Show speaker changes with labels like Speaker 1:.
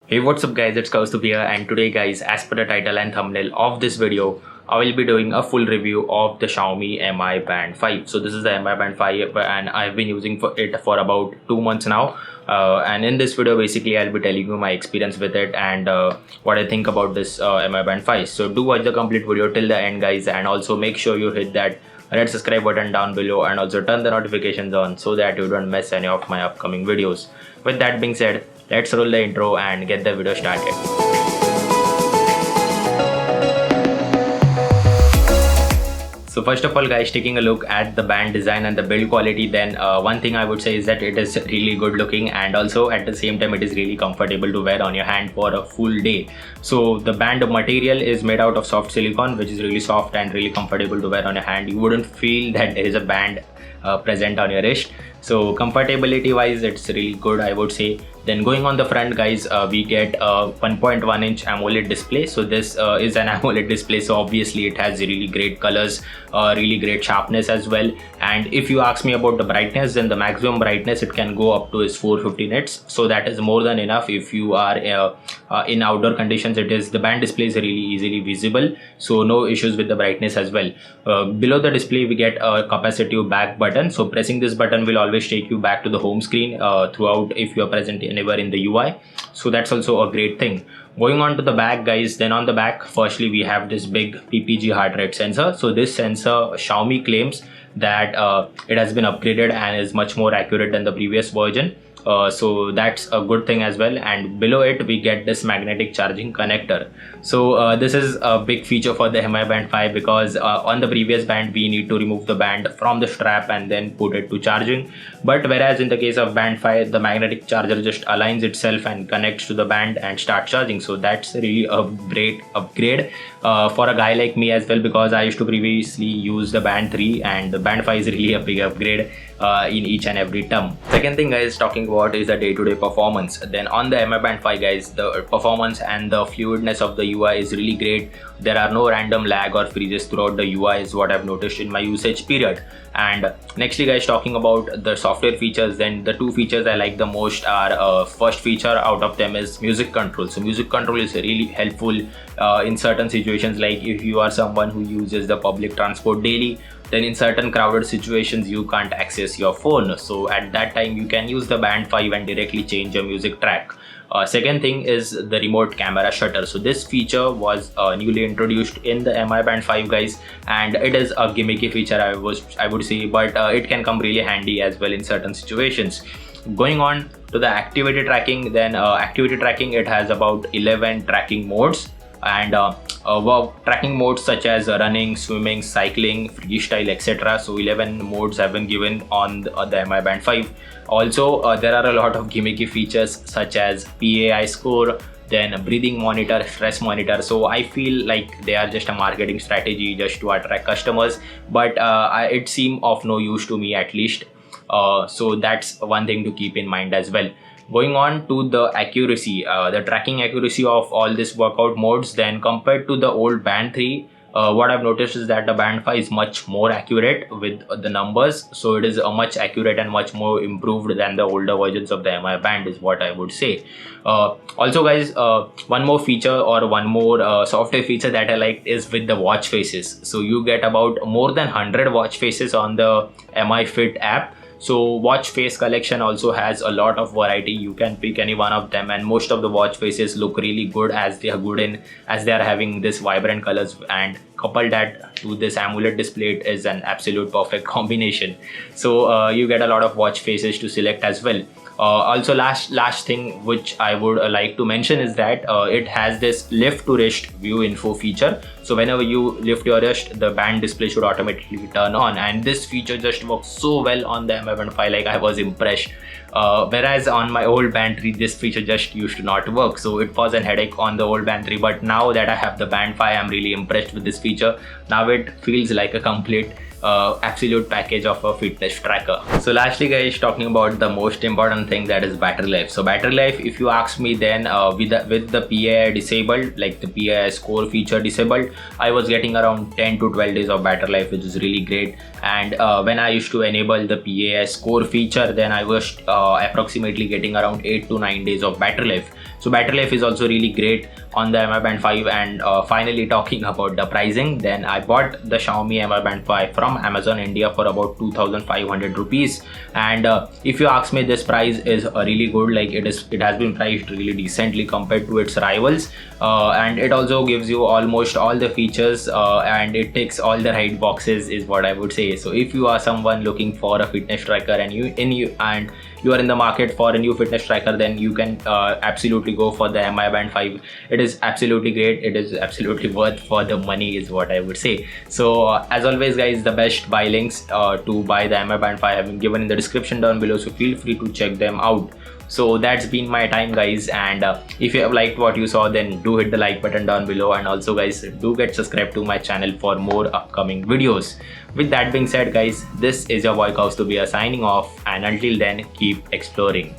Speaker 1: Hey, what's up guys, it's Kaustubh here, and today guys, as per the title and thumbnail of this video, I will be doing a full review of the Xiaomi Mi Band 5. So this is the Mi Band 5 and I've been using it for about 2 months now. And in this video basically I'll be telling you my experience with it and what I think about this Mi Band 5. So do watch the complete video till the end guys, and also make sure you hit that red subscribe button down below and also turn the notifications on so that you don't miss any of my upcoming videos. With that being said, let's roll the intro and get the video started. So first of all guys, taking a look at the band design and the build quality, then one thing I would say is that it is really good looking, and also at the same time it is really comfortable to wear on your hand for a full day. So the band material is made out of soft silicone, which is really soft and really comfortable to wear on your hand. You wouldn't feel that there is a band present on your wrist. So comfortability wise it's really good, I would say. Then going on the front guys, we get a 1.1 inch AMOLED display. So this is an AMOLED display, so obviously it has really great colors, really great sharpness as well. And if you ask me about the brightness, then the maximum brightness it can go up to is 450 nits, so that is more than enough. If you are in outdoor conditions, the band display is really easily visible, so no issues with the brightness as well. Below the display we get a capacitive back button, so pressing this button will always take you back to the home screen throughout if you are present anywhere in the UI, so that's also a great thing. Going on to the back guys, then on the back firstly we have this big PPG heart rate sensor. So this sensor, Xiaomi claims that it has been upgraded and is much more accurate than the previous version. So that's a good thing as well. And below it we get this magnetic charging connector. So this is a big feature for the Mi Band 5, because on the previous band we need to remove the band from the strap and then put it to charging, but whereas in the case of Band 5 the magnetic charger just aligns itself and connects to the band and start charging. So that's really a great upgrade for a guy like me as well, because I used to previously use the Band 3 and the Band 5 is really a big upgrade in each and every term. Second thing guys, talking about is the day-to-day performance. Then on the Mi Band 5 guys, the performance and the fluidness of the UI is really great. There are no random lag or freezes throughout the UI is what I've noticed in my usage period. And nextly guys, talking about the software features, then the two features I like the most are first feature out of them is music control. So music control is really helpful in certain situations, like if you are someone who uses the public transport daily, then in certain crowded situations you can't access your phone, so at that time you can use the Band 5 and directly change your music track. Second thing is the remote camera shutter. So this feature was newly introduced in the Mi Band 5 guys, and it is a gimmicky feature I would say, but it can come really handy as well in certain situations. Going on to the activity tracking, then activity tracking, it has about 11 tracking modes, and tracking modes such as running, swimming, cycling, freestyle, etc. So 11 modes have been given on the Mi Band 5. Also there are a lot of gimmicky features such as PAI score, then breathing monitor, stress monitor. So I feel like they are just a marketing strategy just to attract customers, but it seemed of no use to me at least. So that's one thing to keep in mind as well. Going on to the accuracy, the tracking accuracy of all these workout modes, then compared to the old Band 3, what I've noticed is that the Band 5 is much more accurate with the numbers. So it is a much accurate and much more improved than the older versions of the Mi Band is what I would say. Also guys, one more feature or one more software feature that I liked is with the watch faces. So you get about more than 100 watch faces on the Mi Fit app. So watch face collection also has a lot of variety. You can pick any one of them, and most of the watch faces look really good as they are having this vibrant colors, and couple that to this AMOLED display, it is an absolute perfect combination. So you get a lot of watch faces to select as well. Also last thing which I would like to mention is that it has this lift to wrist view info feature. So whenever you lift your wrist, the band display should automatically turn on, and this feature just works so well on the Mi Band 5, like I was impressed. Whereas on my old Band 3 this feature just used to not work, so it was a headache on the old Band 3, but now that I have the Band 5 I'm really impressed with this feature. Now it feels like a complete absolute package of a fitness tracker. So lastly guys, talking about the most important thing, that is battery life. So battery life, if you ask me, then with the PAI disabled, like the PAI score feature disabled, I was getting around 10 to 12 days of battery life, which is really great. And when I used to enable the PAI score feature, then I was approximately getting around 8 to 9 days of battery life. So battery life is also really great on the Mi Band 5. And finally talking about the pricing, then I bought the Xiaomi Mi Band 5 from Amazon India for about 2500 rupees. And if you ask me, this price is really good. Like it has been priced really decently compared to its rivals, and it also gives you almost all the features, and it ticks all the right boxes is what I would say. So if you are someone looking for a fitness tracker and you are in the market for a new fitness tracker, then you can absolutely go for the Mi Band 5. It is absolutely great. It is absolutely worth for the money is what I would say. So as always guys, the best buy links to buy the Mi Band 5 have been given in the description down below, so feel free to check them out. So that's been my time guys, and if you have liked what you saw, then do hit the like button down below, and also guys, do get subscribed to my channel for more upcoming videos. With that being said guys, this is your boy Kaustubia signing off, and until then, keep exploring.